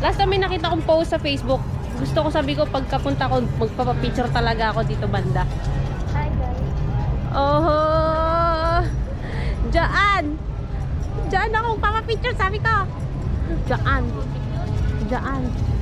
Last time may nakita kong post sa Facebook. Gusto ko, sabi ko, pagkapunta ko, magpapapicture talaga ako dito banda. Hi guys. Oh! Diyan! Diyan ako papapicture, sabi ko. Diyan. Diyan.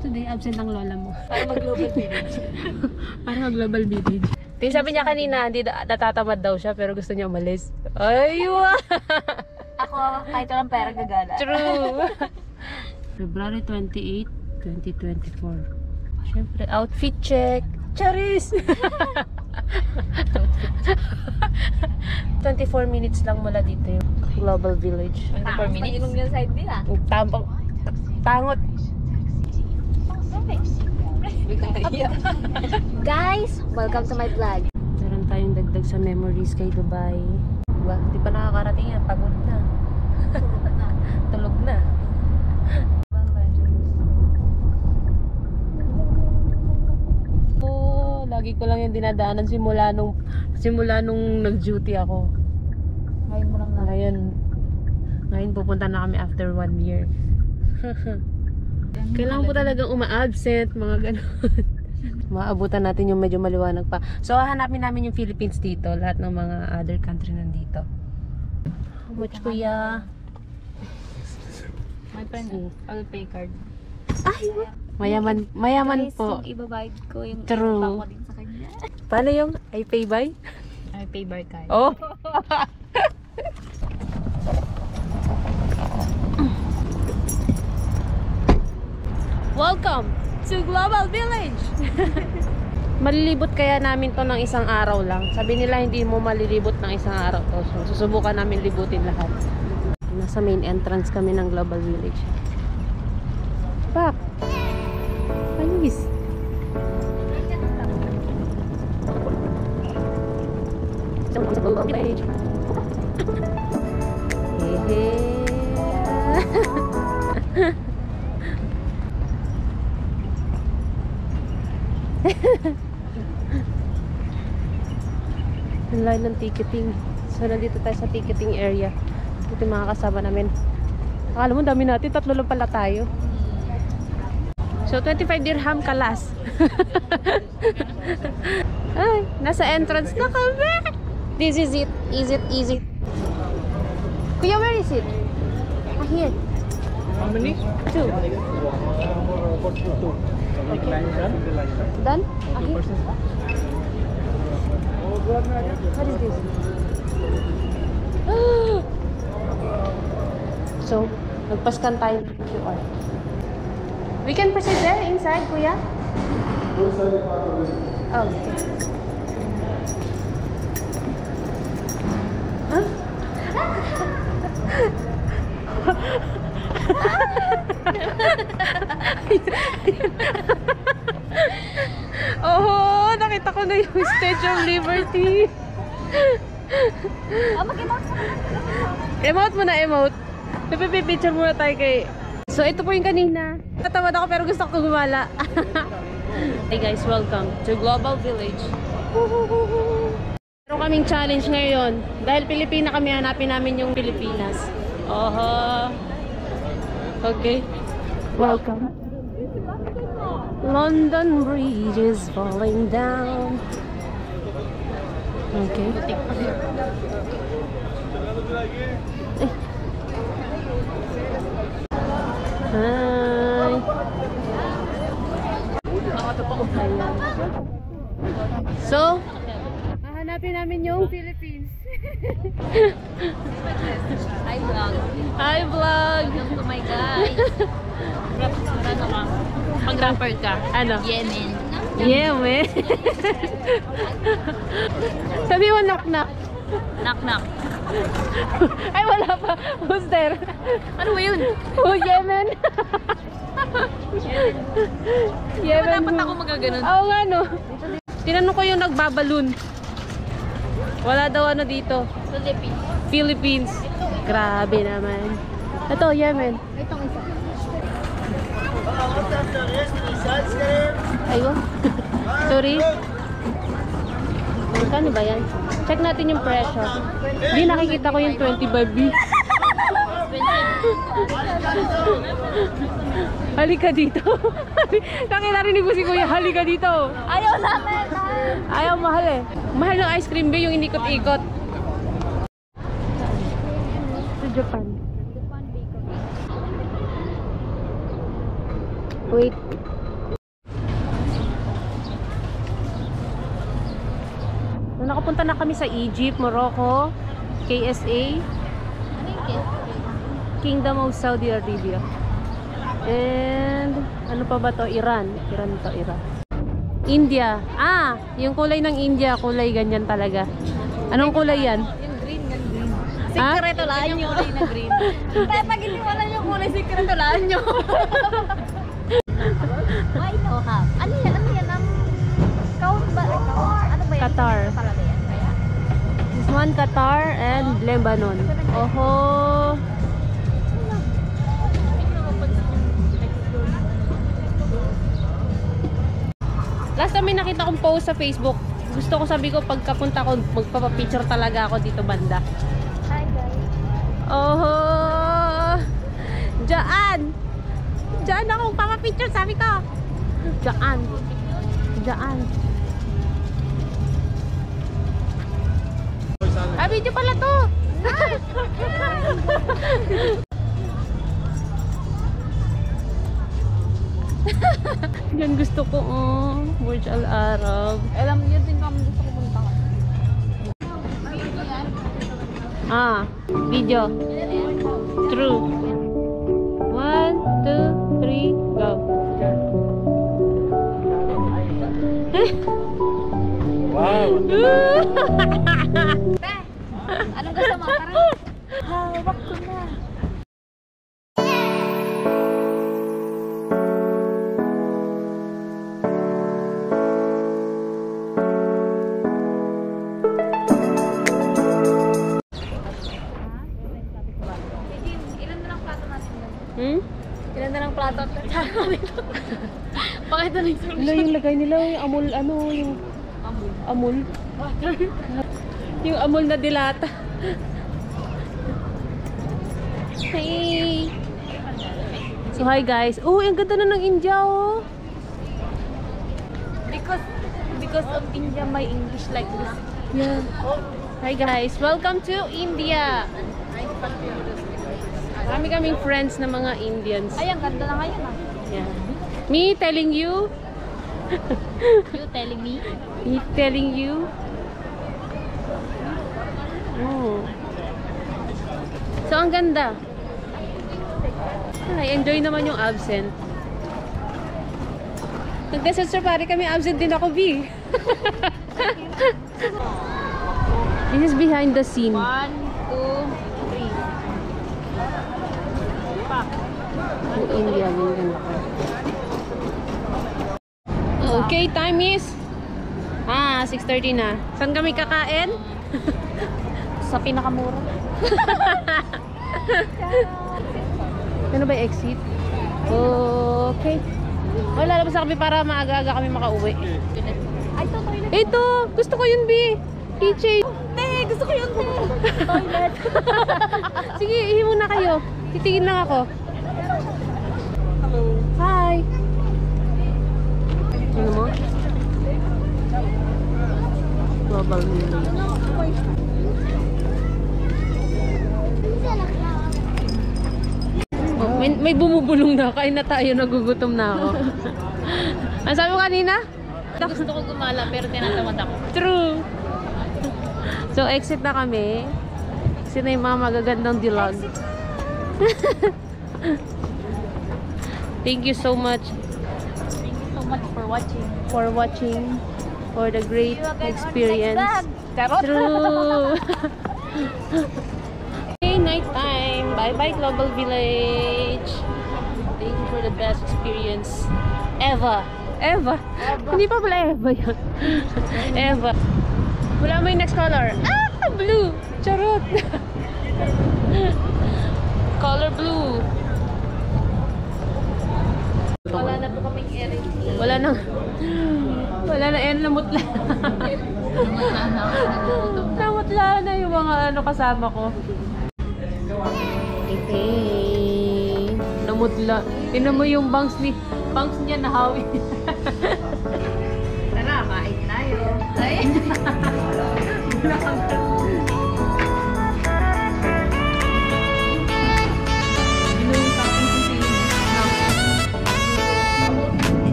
Today, absent ang lola mo. Para mag-global village. Para mag-global village. Tingin sabi niya kanina, hindi natatamad daw siya, pero gusto niya umalis. Ay, Ako, kahit walang pera, gagala. True. February 28, 2024. Siyempre, outfit check. Charis! 24 minutes lang mula dito yung Global Village. 24 minutes? Ilong yung side nila. Tangot. Guys, welcome to my vlog. Meron tayong dagdag sa memories kay Dubai. Diba? Di pa nakakarating yan. Pagod na. Tulog na. Oh, lagi ko lang yung dinadaanan simula nung nag-duty ako. Ngayon mo lang na. Ngayon pupunta na kami after 1 year. Kailangan po talagang uma-absent, mga ganun. Maabutan natin yung medyo maliwanag pa. So, hahanapin namin yung Philippines dito. Lahat ng mga other country nandito. How much, kuya? My friend, I'll pay card. Ay! Mayaman Guys, po. kung ibabayad ko yung True. utang ko din sa kanya. Paano yung I pay by? I pay by card. Oh! Welcome to Global Village! Malilibot kaya namin to ng isang araw lang. Sabi nila hindi mo malilibot ng isang araw to. So, susubukan namin libutin lahat. Nasa main entrance kami ng Global Village. Pak! Palis! Sa Global Village. Hehe. Ang layo ng ticketing. So, nandito tayo sa ticketing area. Ito yung mga kasama namin. Akala mo, dami natin. 3 lang pala tayo. So, 25 dirham kalas. Ay, nasa entrance na kami. This is it. Is it easy? Kuya, where is it? Ah, here. How many? 2. Done? Ah, here. What is this? So, magpaskan tayo ng QR. We can proceed there inside, kuya? Oh, okay. Huh? Oh, nakita ko na yung Statue of Liberty. Mag-emote mo. Emote muna, emote. Pipipicture muna tayo kay... So, ito po yung kanina. Natamad ako pero gusto ko gumala. Hey guys, welcome to Global Village. Meron kaming challenge ngayon. Dahil Pilipina kami, hanapin namin yung Pilipinas. Oho. Okay. Welcome. London Bridge is falling down. Okay. Hi. So, hahanapin namin yung Philippines. Hi vlog. Hi vlog. Welcome to my guys. Ano ka? Pag-rapper ka. Ano? Yemen. Yeah, man. Sabi mo knock knock. Knock knock. Ay, wala pa. Who's there? Ano ba yun? Oh, Yemen. Yemen. Dapat ako magaganon. Oo nga, no. Tinanong ko yung nagbabalun. Wala daw ano dito. Philippines. Philippines. Grabe naman. Ito, Yemen. Itong isa. Ayo. Sorry. Magkano ba yan? Check natin yung presyo. Hindi, nakikita ko yung 25B. Halika dito. Kakilarinig ko si Kuya, halika dito. Ayaw namin! Ayaw, mahal eh. Mahal ng ice cream ba yung inikot-ikot? Sa Japan. Wait. So, nakapunta na kami sa Egypt, Morocco, KSA, Kingdom of Saudi Arabia. And ano pa ba to? Iran. Iran to, Iran. India. Ah, yung kulay ng India, kulay ganyan talaga. Anong kulay yan? Yung green, yung green. Ha? Sikreto lang yung kulay na green. Kaya pag hindi wala yung kulay, sikreto lang nyo. Why no have? Ano yan? Ano yan? Count ba? Ano ba yan? Qatar. Pala ba yan? Kaya? This one, Qatar and Lebanon. Oho. Last time may nakita kong post sa Facebook. Gusto ko, sabi ko, pagkapunta ko, magpapapicture talaga ako dito banda. Hi guys. Oho. Diyan. Diyan ako papapicture, sabi ko. Diyan. Diyan. Ah, video pala to. Yan gusto ko, oh. Burj Al Arab. Alam niyo din kami gusto ko punta. Ah, video. True. 1, 2, 3, go. Wow! Anong gusto mo? Parang hawak ko na. Ilan na lang plato natin doon? Hmm? Ilan na lang plato at Pakita na yung Wala, yung lagay nila, yung amul, ano, yung amul. Yung amul na dilata. Hey! So, hi guys. Oh, ang ganda na ng India, oh. Because of India, my English like this. Yeah. Hi guys. Welcome to India. Marami kaming friends na mga Indians. Ay, ang ganda na ngayon ah. Yeah. Me telling you. You telling me? Me telling you. Oh. So, ang ganda. Ay, enjoy naman yung absent. Nag-desert safari kami, absent din ako, B. This is behind the scene. 1, 2, 3. Yung India, yung ganda. Okay, time is 6:30 na. Saan kami kakain? Sa pinakamura. Ano ba yung exit? Okay. Wala labas na kami para maaga-aga kami makauwi. Ay, ito toilet. Ito! Gusto ko yun, B! Keychain! Te, gusto ko yun. Toilet. Sige, ihi muna kayo. Titingin lang ako. Hi! Ano mo? Global Village. Oh, may bumubulong na. Kain na tayo. Nagugutom na ako. Ano sabi mo kanina? Gusto ko gumala pero tinatamad ako. True. So, exit na kami. Kasi na yung mga magagandang dilag. Thank you so much Thank you so much for watching. for the great experience. Charot. True. Okay, night time. Bye-bye, Global Village. Thank you for the best experience ever. Eva. Hindi pa pala Eva yun. Eva. Wala mo yung next color. Ah! Blue! Charot! Color blue. Wala na po nang wala na, namutla. Namutla na ako. Nagugutom na. Namutla na yung mga ano kasama ko. Okay. Namutla. Tingnan mo yung bangs niya nahawi. Tara, kain tayo. Ay!